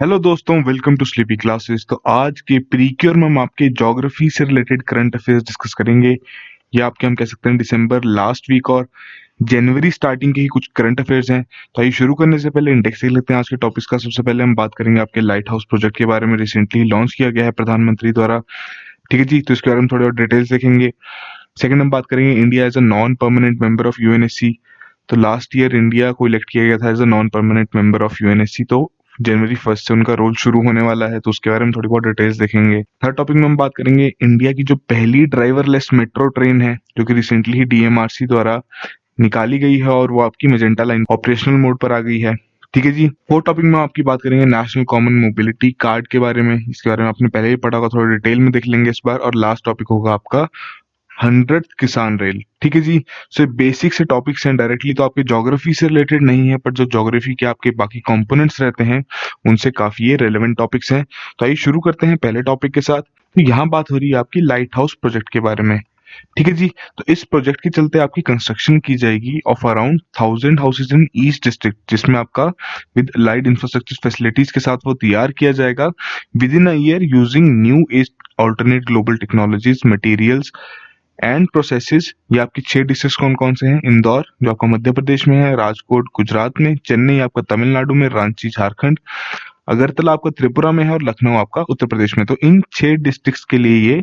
Hello दोस्तों, welcome to sleepy classes. तो आज के प्रीक्योर में हम आपके ज्योग्राफी से रिलेटेड करंट अफेयर्स डिस्कस करेंगे। ये आपके हम कह सकते हैं दिसंबर लास्ट वीक और जनवरी स्टार्टिंग के ही कुछ करंट अफेयर्स हैं। तो आइए शुरू करने से पहले इंडेक्स देख लेते हैं आज के टॉपिक्स का। सबसे पहले हम बात करेंगे आपके लाइट हाउस प्रोजेक्ट के बारे में, रिसेंटली लॉन्च किया गया है प्रधानमंत्री द्वारा। ठीक है जी, तो इसके बारे में थोड़े और डिटेल्स देखेंगे। सेकंड हम बात करेंगे India as a non permanent member of UNSC. तो लास्ट ईयर इंडिया को इलेक्ट किया गया था as a non permanent member of UNSC. तो जनवरी 1 से उनका रोल शुरू होने वाला है, तो उसके बारे में थोड़ी बहुत डिटेल्स देखेंगे। थर्ड टॉपिक में हम बात करेंगे इंडिया की जो पहली ड्राइवरलेस मेट्रो ट्रेन है, जो कि रिसेंटली ही डीएमआरसी द्वारा निकाली गई है और वो आपकी मेजेंटा लाइन ऑपरेशनल मोड पर आ गई है। ठीक है जी। फोर्थ टॉपिक में आपकी बात करेंगे नेशनल कॉमन मोबिलिटी कार्ड के बारे में। इसके बारे में आपने पहले ही पढ़ा होगा, थोड़ा डिटेल में देख लेंगे इस बार। और लास्ट टॉपिक होगा आपका 100th किसान रेल। ठीक है जी। सो बेसिक से टॉपिक्स हैं, डायरेक्टली तो आपके ज्योग्राफी से रिलेटेड नहीं है, पर जो ज्योग्राफी के आपके बाकी कंपोनेंट्स रहते हैं उनसे काफी ये रेलेवेंट टॉपिक्स हैं। तो आइए शुरू करते हैं पहले टॉपिक के साथ। तो यहाँ बात हो रही है आपकी लाइट हाउस प्रोजेक्ट के बारे में। ठीक है जी। तो इस प्रोजेक्ट के चलते आपकी कंस्ट्रक्शन की जाएगी of around 1000 houses in east district, जिसमें आपका विद लाइट इंफ्रास्ट्रक्चर फैसिलिटीज के साथ वो तैयार किया जाएगा with in a year using new age alternate global technologies materials and processes. ये आपकी 6 डिस्ट्रिक्ट कौन कौन से हैं? इंदौर जो आपका मध्य प्रदेश में है, राजकोट गुजरात में, चेन्नई आपका तमिलनाडु में, रांची झारखंड, अगरतला आपका त्रिपुरा में है और लखनऊ आपका उत्तर प्रदेश में। तो इन 6 डिस्ट्रिक्ट्स के लिए ये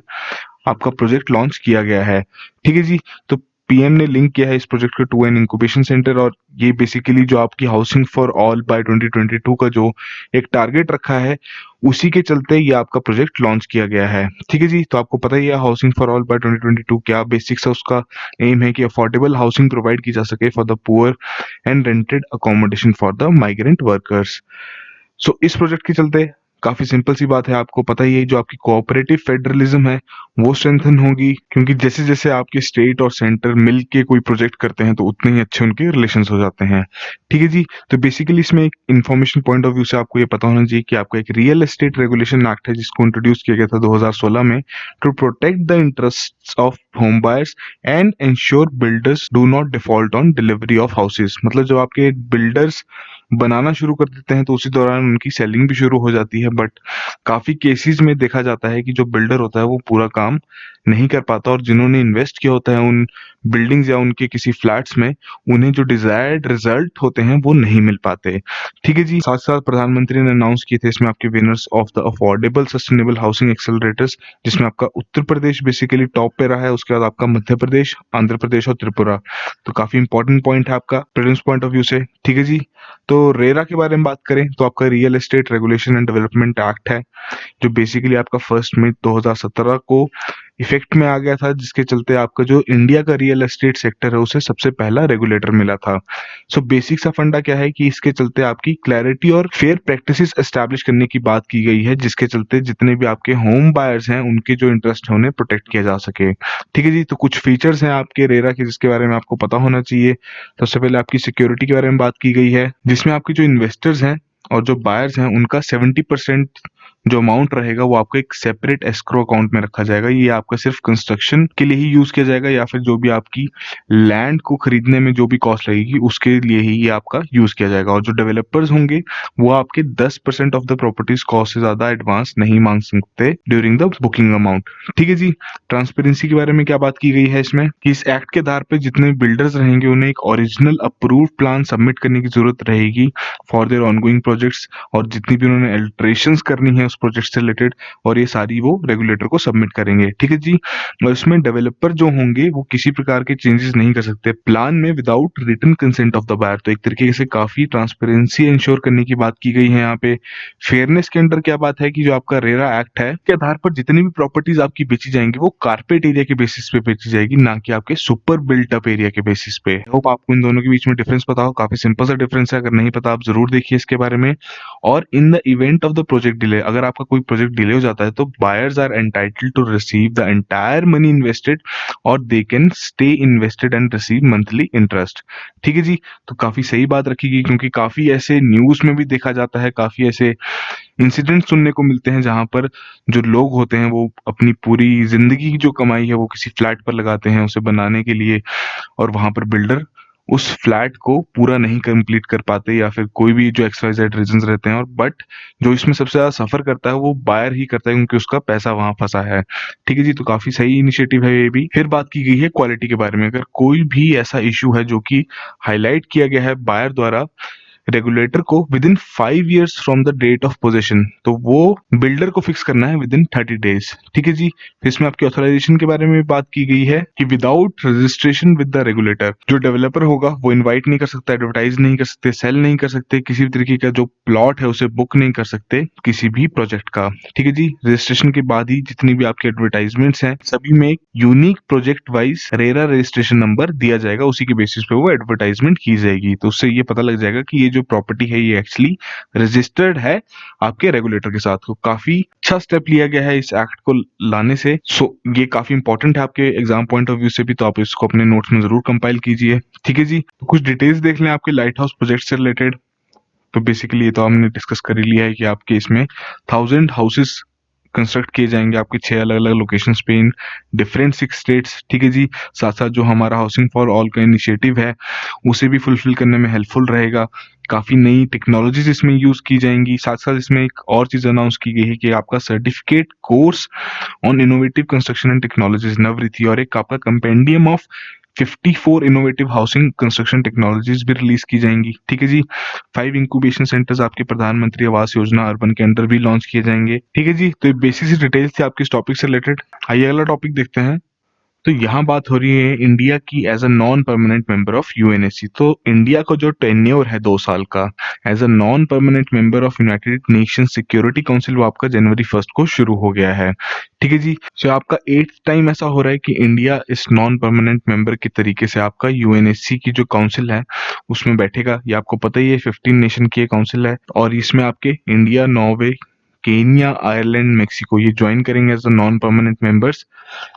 आपका प्रोजेक्ट लॉन्च किया गया है। ठीक है जी। तो पीएम ने लिंक किया है इस प्रोजेक्ट को टू एन इंक्यूबेशन सेंटर, और ये बेसिकली जो आपकी हाउसिंग फॉर ऑल बाय 2022 का जो एक टारगेट रखा है, उसी के चलते ये आपका प्रोजेक्ट लॉन्च किया गया है। ठीक है जी। तो आपको पता ही है हाउसिंग फॉर ऑल बाय 2022 क्या बेसिक्स है, उसका एम है कि अफोर्डेबल हाउसिंग प्रोवाइड की जा सके for the poor and rented accommodation for the migrant workers. So इस प्रोजेक्ट के चलते काफी सिंपल सी बात है, आपको पता ही है जो आपकी कोऑपरेटिव फेडरलिज्म है वो स्ट्रेंथन होगी, क्योंकि जैसे जैसे आपके स्टेट और सेंटर मिल के कोई प्रोजेक्ट करते हैं तो उतने ही अच्छे उनके रिलेशंस हो जाते हैं। ठीक है जी। तो बेसिकली इसमें एक इन्फॉर्मेशन पॉइंट ऑफ व्यू से आपको ये पता होना चाहिए कि आपका एक रियल एस्टेट रेगुलेशन एक्ट है जिसको इंट्रोड्यूस किया गया था 2016 में, to protect the interests of home buyers and ensure builders do not default on delivery of houses. मतलब जब आपके बिल्डर्स बनाना शुरू कर देते हैं तो उसी दौरान उनकी सेलिंग भी शुरू हो जाती है, बट काफी केसेस में देखा जाता है कि जो बिल्डर होता है वो पूरा काम नहीं कर पाता, और जिन्होंने इन्वेस्ट किया होता है उन बिल्डिंग्स या उनके किसी फ्लैट्स में, उन्हें जो डिजायर्ड रिजल्ट होते हैं वो नहीं मिल पाते। ठीक है जी। साथ साथ प्रधानमंत्री ने अनाउंस किए थे इसमें आपके winners of the affordable sustainable housing accelerators, जिसमें आपका उत्तर प्रदेश बेसिकली टॉप पे रहा है, उसके बाद आपका मध्य प्रदेश, आंध्र प्रदेश और त्रिपुरा। तो काफी इंपॉर्टेंट पॉइंट है आपका प्रेजेंस पॉइंट ऑफ व्यू से। ठीक है जी। तो रेरा के बारे में बात करें तो आपका real estate regulation and development act है, जो बेसिकली आपका 1 मई 2017 को इफेक्ट में आ गया था, जिसके चलते आपका जो इंडिया का रियल एस्टेट सेक्टर है उसे सबसे पहला रेगुलेटर मिला था। सो बेसिक सा फंडा क्या है कि इसके चलते आपकी क्लैरिटी और फेयर प्रैक्टिसेस एस्टैब्लिश करने की बात की गई है, जिसके चलते जितने भी आपके होम बायर्स हैं उनके जो इंटरेस्ट है उन्हें प्रोटेक्ट किया जा सके। ठीक है जी। तो कुछ फीचर्स हैं आपके रेरा के जिसके बारे में आपको पता होना चाहिए। सबसे पहले आपकी सिक्योरिटी के बारे में बात की गई है, जिसमें आपके जो इन्वेस्टर्स हैं और जो बायर्स हैं उनका 70% जो अमाउंट रहेगा वो आपको एक सेपरेट एस्क्रो अकाउंट में रखा जाएगा। ये आपका सिर्फ कंस्ट्रक्शन के लिए ही यूज किया जाएगा, या फिर जो भी आपकी लैंड को खरीदने में जो भी कॉस्ट लगेगी उसके लिए ही ये आपका यूज किया जाएगा। और जो डेवलपर्स होंगे वो आपके 10% ऑफ द प्रॉपर्टीज कॉस्ट से ज्यादा एडवांस नहीं मांग सकते ड्यूरिंग द बुकिंग अमाउंट। ठीक है जी। ट्रांसपेरेंसी के बारे में क्या बात की गई है इसमें कि इस एक्ट के आधार पर जितने बिल्डर्स रहेंगे उन्हें एक ओरिजिनल अप्रूव्ड प्लान सबमिट करने की जरूरत रहेगी फॉर देयर ऑनगोइंग प्रोजेक्ट्स, और जितनी भी उन्होंने अल्टरेशंस करनी है उस प्रोजेक्ट से रिलेटेड, और ये सारी वो रेगुलेटर को सबमिट करेंगे। ठीक है जी। और इसमें डेवलपर जो होंगे वो किसी प्रकार के चेंजेस नहीं कर सकते प्लान में without written consent of the buyer. तो एक तरीके से काफी ट्रांसपेरेंसी इंश्योर करने की बात की गई है यहाँ पे। फेयरनेस के अंडर क्या बात है कि जो आपका रेरा एक्ट है के आधार पर जितनी भी प्रॉपर्टीज आपकी बेची जाएंगी वो कारपेट एरिया के बेसिस पे बेची जाएगी, ना कि आपके सुपर बिल्ट अप एरिया के बेसिस पे। होप आपको इन दोनों के बीच में डिफरेंस पता हो। काफी सिंपल सा डिफरेंस है, अगर नहीं पता आप जरूर देखिए इसके बारे में। और in the event of the project delay, अगर आपका कोई प्रोजेक्ट डिले हो जाता है तो buyers are entitled to receive the entire money invested, और they can stay invested and receive monthly interest. ठीक है जी। तो काफी सही बात रखी गई, क्योंकि काफी ऐसे न्यूज में भी देखा जाता है, काफी ऐसे इंसिडेंट सुनने को मिलते हैं जहां पर जो लोग होते हैं वो अपनी पूरी जिंदगी की जो कमाई है वो किसी फ्लैट पर लगाते हैं उसे बनाने के लिए, और वहां पर बिल्डर उस फ्लैट को पूरा नहीं कंप्लीट कर पाते या फिर कोई भी जो XYZ रीजंस रहते हैं, और बट जो इसमें सबसे ज़्यादा सफ़र करता है वो बायर ही करता है क्योंकि उसका पैसा वहाँ फँसा है। ठीक है जी, तो काफ़ी सही इनिशिएटिव है ये भी। फिर बात की गई है क्वालिटी के बारे में। अगर कोई भी ऐसा इश्यू है जो कि हाइलाइट किया गया है बायर द्वारा रेगुलेटर को within 5 years from the date of possession, तो वो बिल्डर को फिक्स करना है विद इन 30 डेज। ठीक है जी। फिर इसमें आपकी ऑथराइजेशन के बारे में भी बात की गई है कि without registration with the regulator जो डेवलपर होगा वो इनवाइट नहीं कर सकता, एडवर्टाइज नहीं कर सकते, सेल नहीं कर सकते, किसी भी तरीके का जो प्लॉट है उसे बुक नहीं कर सकते किसी भी प्रोजेक्ट का। ठीक है जी। रजिस्ट्रेशन के बाद ही जितनी भी आपके एडवर्टाइजमेंट्स हैं सभी में एक unique project wise RERA registration number दिया जाएगा, उसी के बेसिस पे वो एडवर्टाइजमेंट की जाएगी। तो उससे ये पता लग जाएगा कि ये जो प्रॉपर्टी है ये एक्चुअली रजिस्टर्ड है आपके रेगुलेटर के साथ। तो काफी अच्छा स्टेप लिया गया है इस एक्ट को लाने से। सो ये काफी इंपॉर्टेंट है आपके एग्जाम पॉइंट ऑफ व्यू से भी, तो आप इसको अपने नोट्स में जरूर कंपाइल कीजिए। ठीक है जी। तो कुछ डिटेल्स देख लें आपके लाइट हाउस प्रोजेक्ट से रिलेटेड। तो बेसिकली ये तो हमने डिस्कस कर ही लिया है कि आपके इसमें 1000 हाउसेस कंस्ट्रक्ट किए जाएंगे आपके 6 अलग अलग लोकेशंस पे इन डिफरेंट 6 स्टेट्स। ठीक है जी। साथ साथ जो हमारा हाउसिंग फॉर ऑल का इनिशिएटिव है उसे भी फुलफिल करने में हेल्पफुल रहेगा। काफी नई टेक्नोलॉजीज इसमें यूज की जाएंगी। साथ साथ इसमें एक और चीज अनाउंस की गई है कि आपका certificate course on innovative construction and technologies Navarithi और एक आपका compendium of 54 innovative housing construction technologies भी रिलीज की जाएंगी। ठीक है जी। 5 इंक्यूबेशन सेंटर्स आपके प्रधानमंत्री आवास योजना अर्बन के अंडर भी लॉन्च किए जाएंगे। ठीक है जी। तो ये बेसिक सी डिटेल्स थी आपके इस टॉपिक से रिलेटेड। आइए अगला टॉपिक देखते हैं। तो यहाँ बात हो रही है इंडिया की as a non permanent member of UNSC. तो इंडिया का जो टेन्योर है 2 साल का as a non permanent member of United Nation Security Council वो आपका जनवरी 1 को शुरू हो गया है। ठीक है जी। सो आपका 8th टाइम ऐसा हो रहा है कि इंडिया इस नॉन परमानेंट मेंबर के तरीके से आपका यूएनएससी की जो काउंसिल है उसमें बैठेगा। ये आपको पता ही है 15 नेशन की काउंसिल है और इसमें आपके India, Norway, Kenya, Ireland, Mexico ये ज्वाइन करेंगे as a non permanent members.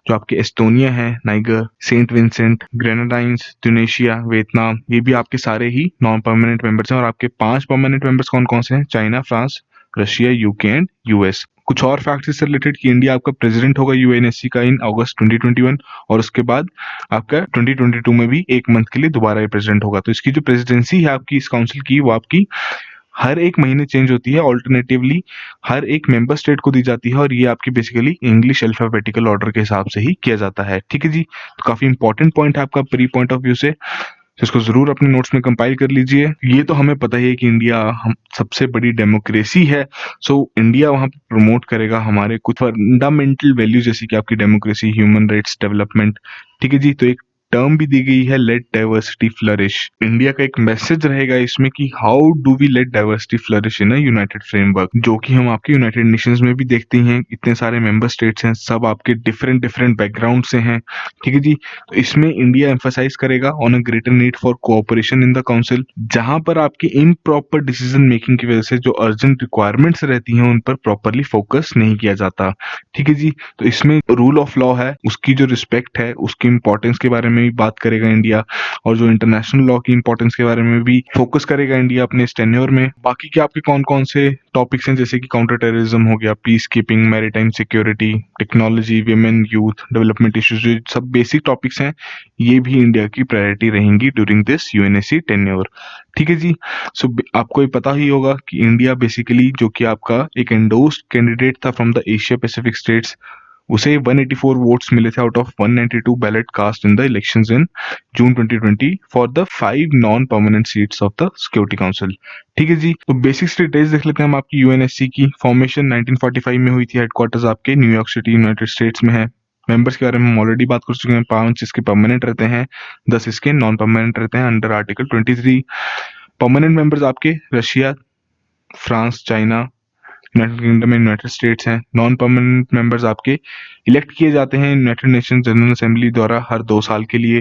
जो आपके एस्टोनिया है, Niger, Saint Vincent, Grenadines, Tunisia, Vietnam, ये भी आपके सारे ही नॉन परमानेंट मेंबर्स हैं। और आपके 5 परमानेंट मेंबर्स कौन कौन से हैं? China, France, Russia, UK and US. कुछ और फैक्ट्स से रिलेटेड कि इंडिया आपका प्रेसिडेंट होगा यूएनएससी का इन अगस्त 2021 और उसके बाद आपका 2022 में भी 1 मंथ के लिए दोबारा ये प्रेसिडेंट होगा। तो इसकी जो प्रेसिडेंसी है आपकी इस काउंसिल की वो आपकी हर 1 महीने चेंज होती है, ऑल्टरनेटिवली हर एक मेंबर स्टेट को दी जाती है और ये आपकी बेसिकली इंग्लिश अल्फाबेटिकल ऑर्डर के हिसाब से ही किया जाता है। ठीक है जी। तो काफी इंपॉर्टेंट पॉइंट है आपका प्री पॉइंट ऑफ व्यू से, तो इसको जरूर अपने नोट्स में कंपाइल कर लीजिए। ये तो हमें पता ही है कि इंडिया हम सबसे बड़ी डेमोक्रेसी है। सो इंडिया वहां पर प्रमोट करेगा हमारे कुछ फंडामेंटल वैल्यूज जैसे कि आपकी डेमोक्रेसी, ह्यूमन राइट्स, डेवलपमेंट। ठीक है जी। तो एक टर्म भी दी गई है लेट डाइवर्सिटी फ्लरिश। इंडिया का एक मैसेज रहेगा इसमें कि how do we let diversity flourish in a united framework, जो कि हम आपके यूनाइटेड नेशंस में भी देखते हैं। इतने सारे मेंबर स्टेट्स हैं, सब आपके डिफरेंट डिफरेंट बैकग्राउंड से हैं। ठीक है जी। तो इसमें इंडिया एम्फसाइज करेगा on a greater need for cooperation in the council, जहां पर आपकी इम्प्रॉपर डिसीजन मेकिंग की वजह से जो अर्जेंट रिक्वायरमेंट्स रहती हैं उन पर प्रॉपरली फोकस नहीं किया जाता। ठीक है जी। तो इसमें रूल ऑफ लॉ है उसकी जो रिस्पेक्ट है उसकी इंपॉर्टेंस के बारे में भी बात करेगा इंडिया, और जो इंटरनेशनल लॉ की इंपॉर्टेंस के बारे में भी फोकस करेगा इंडिया अपने इस टेन्योर में। बाकी के आपके कौन कौन से टॉपिक्स हैं जैसे कि काउंटर टेररिज्म हो गया, peace keeping, maritime security, technology, women, youth, development issues, जो सब बेसिक टॉपिक्स हैं ये भी इंडिया की प्रायोरिटी रहेंगी ड्यूरिंग दिस यूएनएससी टेन्योर। ठीक है जी। सो आपको ये पता ही होगा कि इंडिया बेसिकली जो कि आपका एक एंडोर्स्ड कैंडिडेट था from the Asia Pacific states, उसे 184 वोट्स मिले थे out of 192 ballot cast in the elections in June 2020 for the 5 non permanent seats of the Security Council. ठीक है जी। तो बेसिक डिटेल्स देख लेते हैं हम आपकी यूएनएससी की। फॉर्मेशन 1945 में हुई थी, हेडक्वार्टर्स आपके न्यूयॉर्क सिटी यूनाइटेड स्टेट्स में है। मेंबर्स के बारे में हम ऑलरेडी बात कर चुके हैं, 5 इसके परमानेंट रहते हैं, 10 इसके नॉन परमानेंट रहते हैं अंडर आर्टिकल 23। परमानेंट मेंबर्स आपके Russia, France, China, United kingdom and United states हैं। नॉन परमानेंट मेंबर्स आपके इलेक्ट किए जाते हैं यूनाइटेड नेशन जनरल असेंबली द्वारा हर 2 साल के लिए।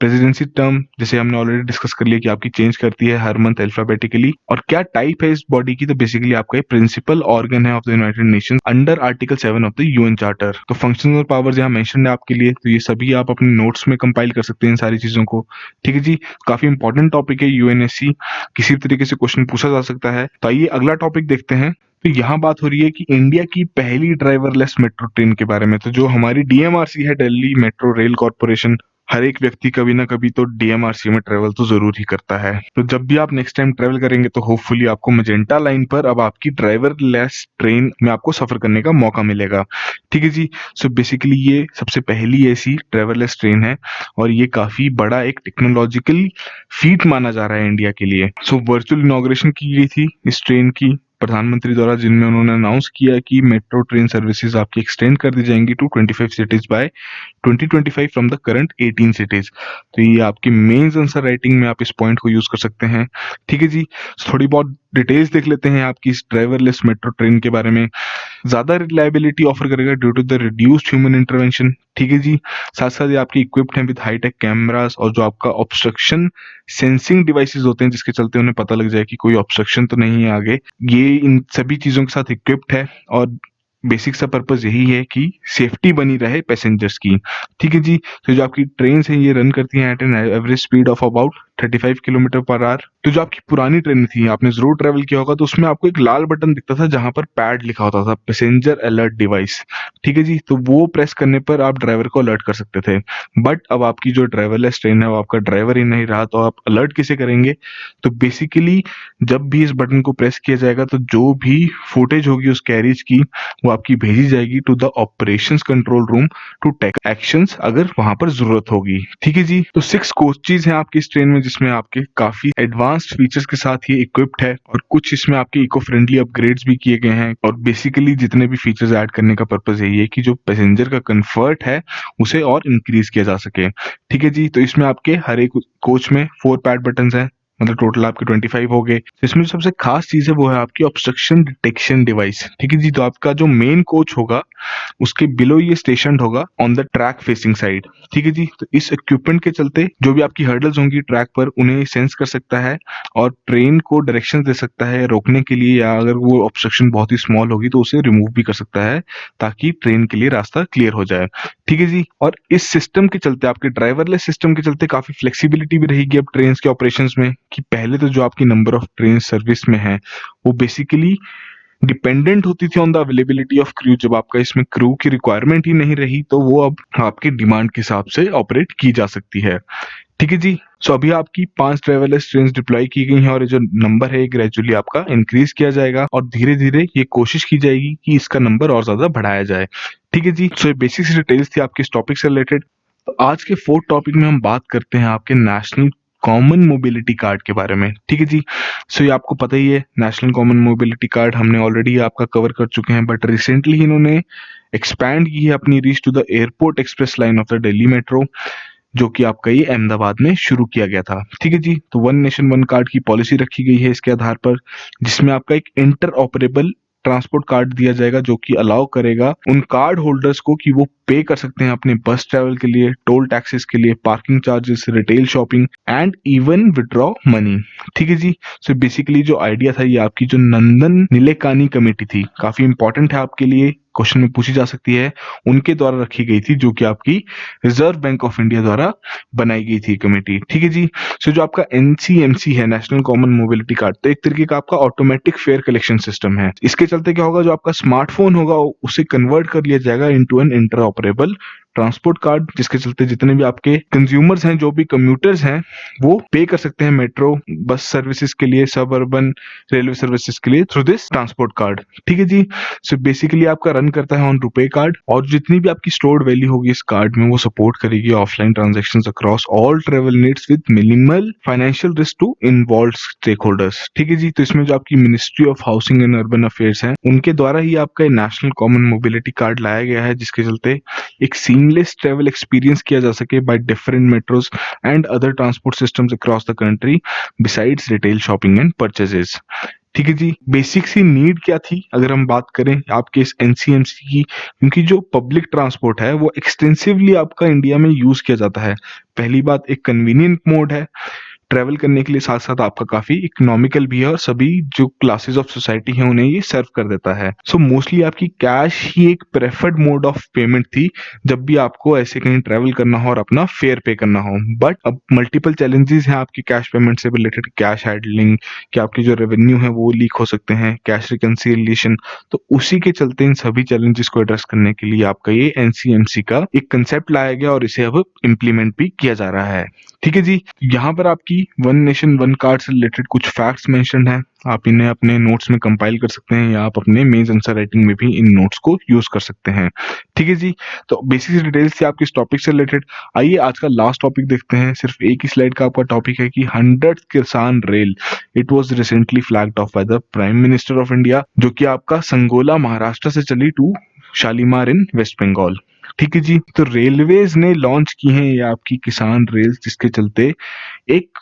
प्रेसिडेंसी टर्म जैसे हमने ऑलरेडी डिस्कस कर लिया कि आपकी चेंज करती है हर मंथ अल्फाबेटिकली। और क्या टाइप है इस बॉडी की, तो बेसिकली आपका प्रिंसिपल ऑर्गन है of the United Nations under article 7 of the UN charter. तो फंक्शंस और पावर्स यहाँ मेंशन है आपके लिए, तो ये सभी आप अपने नोट्स में कंपाइल कर सकते हैं इन सारी चीजों को। ठीक है जी। काफी इंपॉर्टेंट टॉपिक है यूएनएससी, किसी भी तरीके से क्वेश्चन पूछा जा सकता है। तो आइए अगला टॉपिक देखते हैं। तो यहाँ बात हो रही है कि इंडिया की पहली ड्राइवरलेस मेट्रो ट्रेन के बारे में। तो जो हमारी डीएमआरसी है, दिल्ली मेट्रो रेल कॉर्पोरेशन, हर एक व्यक्ति कभी ना कभी तो डीएमआरसी में ट्रेवल तो जरूर ही करता है। तो जब भी आप नेक्स्ट टाइम ट्रेवल करेंगे तो होपफुली आपको मजेंटा लाइन पर अब आपकी ड्राइवर लेस ट्रेन में आपको सफर करने का मौका मिलेगा। ठीक है जी। सो बेसिकली ये सबसे पहली ऐसी ड्राइवरलेस ट्रेन है और ये काफी बड़ा एक टेक्नोलॉजिकल फीट माना जा रहा है इंडिया के लिए। सो वर्चुअल इनॉग्रेशन की गई थी इस ट्रेन की प्रधानमंत्री द्वारा, जिनमें उन्होंने अनाउंस किया कि मेट्रो ट्रेन सर्विसेज आपकी एक्सटेंड कर दी जाएंगी to 25 cities by 2025 from the current 18 cities. तो ये आपकी मेंस आंसर राइटिंग में आप इस पॉइंट को यूज कर सकते हैं। ठीक है जी। थोड़ी बहुत डिटेल्स देख लेते हैं आपकी इस ड्राइवरलेस मेट्रो ट्रेन के बारे में। ज्यादा रिलायबिलिटी ऑफर करेगा due to the reduced human intervention. ठीक है जी। साथ साथ ये आपकी इक्विप्ड है विद हाईटेक कैमरास और जो आपका ऑब्स्ट्रक्शन सेंसिंग डिवाइसेस होते हैं जिसके चलते उन्हें पता लग जाए कि कोई ऑब्स्ट्रक्शन तो नहीं है आगे, ये इन सभी चीजों के साथ इक्विप्ड है। और बेसिक सा पर्पस यही है कि सेफ्टी बनी रहे पैसेंजर्स की। ठीक है जी। तो जो आपकी ट्रेन है ये रन करती हैं at an average speed of about 35 kilometre per hour. तो जो आपकी पुरानी ट्रेन थी, आपने जरूर ट्रेवल किया होगा, तो उसमें आपको एक लाल बटन दिखता था जहां पर पैड लिखा होता था, पैसेंजर अलर्ट डिवाइस। ठीक है जी। तो वो प्रेस करने पर आप ड्राइवर को अलर्ट कर सकते थे। बट अब आपकी जो ड्राइवरलेस ट्रेन है वो आपका ड्राइवर ही नहीं रहा, तो आप अलर्ट किसे करेंगे? तो बेसिकली जब भी इस बटन को प्रेस किया जाएगा तो जो भी फुटेज होगी उस कैरिज की वो आपकी भेजी जाएगी to the operations control room to take actions अगर वहां पर जरूरत होगी। ठीक है जी। तो 6 कोचेज हैं आपकी इस ट्रेन में जिसमें आपके काफी एडवांस्ड फीचर्स के साथ ये इक्विप्ड है और कुछ इसमें आपके इको फ्रेंडली अपग्रेड्स भी किए गए हैं। और बेसिकली जितने भी फीचर्स ऐड करने का पर्पज यही है कि जो पैसेंजर का कंफर्ट है उसे और इंक्रीज किया जा सके। ठीक है जी। तो इसमें आपके हर एक कोच में 4 पैड बटन हैं, मतलब टोटल आपके 25 हो गए। इसमें जो सबसे खास चीज है वो है आपकी ऑब्स्ट्रक्शन डिटेक्शन डिवाइस। ठीक है जी। तो आपका जो मेन कोच होगा उसके बिलो ये स्टेशन होगा on the track facing side. ठीक है जी। तो इस इक्विपमेंट के चलते जो भी आपकी हर्डल्स होंगी ट्रैक पर उन्हें सेंस कर सकता है और ट्रेन को डायरेक्शन दे सकता है रोकने के लिए, या अगर वो ऑब्स्ट्रक्शन बहुत ही स्मॉल होगी तो उसे रिमूव भी कर सकता है ताकि ट्रेन के लिए रास्ता क्लियर हो जाए। ठीक है जी। और इस सिस्टम के चलते, आपके ड्राइवरलेस सिस्टम के चलते काफी फ्लेक्सिबिलिटी भी रहेगी अब ट्रेन के ऑपरेशंस में, कि पहले तो जो आपकी नंबर ऑफ ट्रेन सर्विस में है वो बेसिकली डिपेंडेंट होती थी on the availability of crew. जब आपका इसमें क्रू की रिक्वायरमेंट ही नहीं रही तो वो अब आपकी डिमांड के हिसाब से ऑपरेट की जा सकती है। ठीक है जी। सो अभी आपकी 5 ड्राइवरलेस ट्रेन डिप्लॉय की गई हैं और ये जो नंबर है ग्रेजुअली आपका इंक्रीज किया जाएगा और धीरे धीरे ये कोशिश की जाएगी कि इसका नंबर और ज्यादा बढ़ाया जाए। ठीक है जी। सो ये बेसिक डिटेल्स थी आपके इस टॉपिक से रिलेटेड। तो आज के 4th टॉपिक में हम बात करते हैं आपके नेशनल कॉमन मोबिलिटी कार्ड के बारे में। ठीक है जी। सो ये आपको पता ही है, नेशनल कॉमन मोबिलिटी कार्ड हमने ऑलरेडी आपका कवर कर चुके हैं, बट रिसेंटली इन्होंने एक्सपैंड की है अपनी reach to the airport express line of the Delhi metro, जो कि आपका ये अहमदाबाद में शुरू किया गया था। ठीक है जी। तो वन नेशन वन कार्ड की पॉलिसी रखी गई है इसके आधार पर, जिसमें आपका एक इंटर ऑपरेबल ट्रांसपोर्ट कार्ड दिया जाएगा जो कि अलाउ करेगा उन कार्ड होल्डर्स को कि वो पे कर सकते हैं अपने बस ट्रैवल के लिए, टोल टैक्सेस के लिए, parking charges, retail shopping and even withdraw money. ठीक है जी। सो बेसिकली जो आइडिया था ये आपकी जो नंदन निलेकानी कमेटी थी, काफी इंपॉर्टेंट है आपके लिए, क्वेश्चन में पूछी जा सकती है, उनके द्वारा रखी गई थी, जो कि आपकी रिजर्व बैंक ऑफ इंडिया द्वारा बनाई गई थी कमेटी। ठीक है जी। सो जो आपका एनसीएमसी है, नेशनल कॉमन मोबिलिटी कार्ड, तो एक तरीके का आपका ऑटोमेटिक फेयर कलेक्शन सिस्टम है। इसके चलते क्या होगा, जो आपका स्मार्टफोन होगा उसे कन्वर्ट कर लिया जाएगा into an interoperable transport card, जिसके चलते जितने भी आपके कंज्यूमर्स हैं, जो भी कम्यूटर्स हैं, वो पे कर सकते हैं मेट्रो बस सर्विसेज के लिए, सब अर्बन रेलवे सर्विसेज के लिए थ्रू दिस ट्रांसपोर्ट कार्ड। ठीक है जी। सो बेसिकली आपका रन करता है ऑन रुपए कार्ड और जितनी भी आपकी स्टोर्ड वैल्यू होगी इस कार्ड में वो सपोर्ट करेगी offline transactions across all travel needs with minimal financial risk to involved stakeholders. ठीक है जी। तो इसमें जो आपकी ministry of housing and urban affairs है उनके द्वारा ही आपका नेशनल कॉमन मोबिलिटी कार्ड लाया गया है, जिसके चलते एक सीमलेस ट्रेवल एक्सपीरियंस किया जा सके by different metros and other transport systems across the country besides retail shopping and purchases. ठीक है जी। बेसिक सी नीड क्या थी अगर हम बात करें आपके इस एनसीएमसी की, क्योंकि जो पब्लिक ट्रांसपोर्ट है वो एक्सटेंसिवली आपका इंडिया में यूज किया जाता है। पहली बात, एक कन्वीनियंट मोड है। ट्रैवल करने के लिए साथ-साथ आपका काफ़ी इकोनॉमिकल भी है और सभी जो क्लासेस ऑफ सोसाइटी हैं उन्हें ये सर्व कर देता है। सो मोस्टली आपकी कैश ही एक प्रेफर्ड मोड ऑफ पेमेंट थी जब भी आपको ऐसे कहीं ट्रैवल करना हो और अपना फेयर पे करना हो। बट अब मल्टीपल चैलेंजेस हैं आपकी कैश पेमेंट से रिलेटेड, कैश हैंडलिंग, कि आपके जो रेवेन्यू है वो लीक हो सकते हैं, कैश रिकंसिलिएशन। तो उसी के चलते इन सभी चैलेंजेस को एड्रेस करने के लिए आपका ये एनसीएमसी का एक कंसेप्ट लाया गया और इसे अब इम्प्लीमेंट भी किया जा रहा है। ठीक है जी, यहाँ पर आपकी वन नेशन वन कार्ड से रिलेटेड कुछ फैक्ट्स मेंशन्ड हैं। आप इन्हें अपने नोट्स में कंपाइल कर सकते हैं या आप अपने मेंस आंसर राइटिंग में भी इन नोट्स को यूज कर सकते हैं। ठीक है जी, तो बेसिक डिटेल्स थी आपके इस टॉपिक से रिलेटेड। आइए आज का लास्ट टॉपिक देखते हैं। सिर्फ एक ही स्लाइड का आपका टॉपिक है कि 100th Kisan rail it was recently flagged off by the prime minister of India, जो कि आपका संगोला महाराष्ट्र से चली to Shalimar in West Bengal. ठीक है जी, तो रेलवेज ने लॉन्च की हैं ये आपकी किसान रेल्स, जिसके चलते एक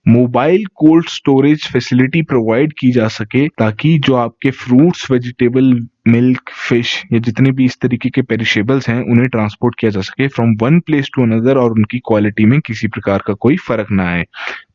mobile cold storage facility provide की जा सके ताकि जो आपके फ्रूट्स, वेजिटेबल, मिल्क, फिश या जितने भी इस तरीके के पेरिशेबल्स हैं उन्हें ट्रांसपोर्ट किया जा सके from one place to another और उनकी क्वालिटी में किसी प्रकार का कोई फर्क ना आए।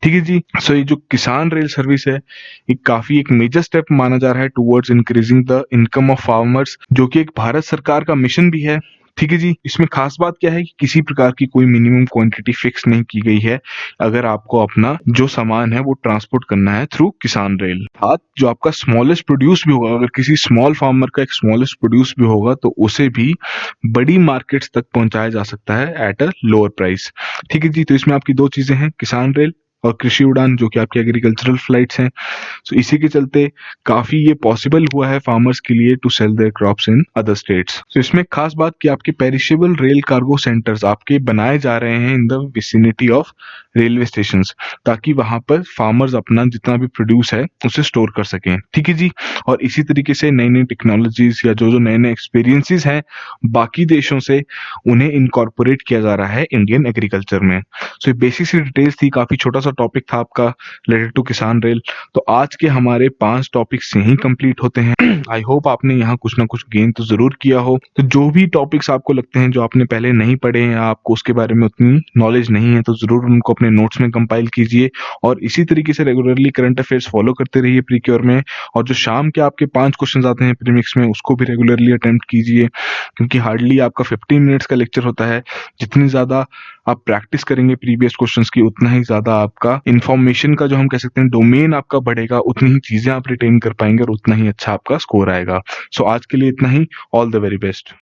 ठीक है जी, सो ये जो किसान रेल सर्विस है ये काफी एक मेजर स्टेप माना जा रहा है towards increasing the income of farmers, जो कि एक भारत सरकार का मिशन भी है। ठीक है जी, इसमें खास बात क्या है कि किसी प्रकार की कोई मिनिमम क्वांटिटी फिक्स नहीं की गई है अगर आपको अपना जो सामान है वो ट्रांसपोर्ट करना है थ्रू किसान रेल। आज जो आपका स्मॉलेस्ट प्रोड्यूस भी होगा, अगर किसी स्मॉल फार्मर का एक स्मॉलेस्ट प्रोड्यूस भी होगा तो उसे भी बड़ी मार्केट्स तक पहुंचाया जा सकता है एट अ लोअर प्राइस। ठीक है जी, तो इसमें आपकी दो चीजें हैं, किसान रेल और कृषि उड़ान, जो कि आपकी एग्रीकल्चरल फ्लाइट्स हैं। सो इसी के चलते काफी ये पॉसिबल हुआ है फार्मर्स के लिए to sell their crops in other states. So इसमें खास बात कि आपके पेरिशेबल रेल कार्गो सेंटर्स आपके बनाए जा रहे हैं in the vicinity of railway station, ताकि वहां पर फार्मर्स अपना जितना भी प्रोड्यूस है उसे स्टोर कर सकें। ठीक है जी, और इसी तरीके से नई नई टेक्नोलॉजीज या जो जो नए नए एक्सपीरियंसेस हैं बाकी देशों से उन्हें इनकॉर्पोरेट किया जा रहा है इंडियन एग्रीकल्चर में। सो ये बेसिक सी डिटेल्स थी, काफी छोटा सा टॉपिक था आपका रिलेटेड टू किसान रेल। तो आज के हमारे 5 टॉपिक्स यहीं कंप्लीट होते हैं। आई होप आपने यहाँ कुछ ना कुछ गेन तो जरूर किया हो। तो जो भी टॉपिक्स आपको लगते हैं जो आपने पहले नहीं पढ़े हैं या आपको उसके बारे में उतनी नॉलेज नहीं है तो जरूर उनको अपने नोट्स में कंपाइल कीजिए और इसी तरीके से रेगुलरली करंट अफेयर्स फॉलो करते रहिए प्रीक्योर में। और जो शाम के आपके 5 क्वेश्चन आते हैं प्रीमिक्स में उसको भी रेगुलरली अटेम्प्ट कीजिए, क्योंकि हार्डली आपका 15 मिनट्स का लेक्चर होता है। जितनी ज्यादा आप प्रैक्टिस करेंगे प्रीवियस क्वेश्चंस की उतना ही ज्यादा आपका इन्फॉर्मेशन का जो हम कह सकते हैं डोमेन आपका बढ़ेगा, उतनी ही चीजें आप रिटेन कर पाएंगे और उतना ही अच्छा आपका स्कोर आएगा। सो आज के लिए इतना ही। All the very best.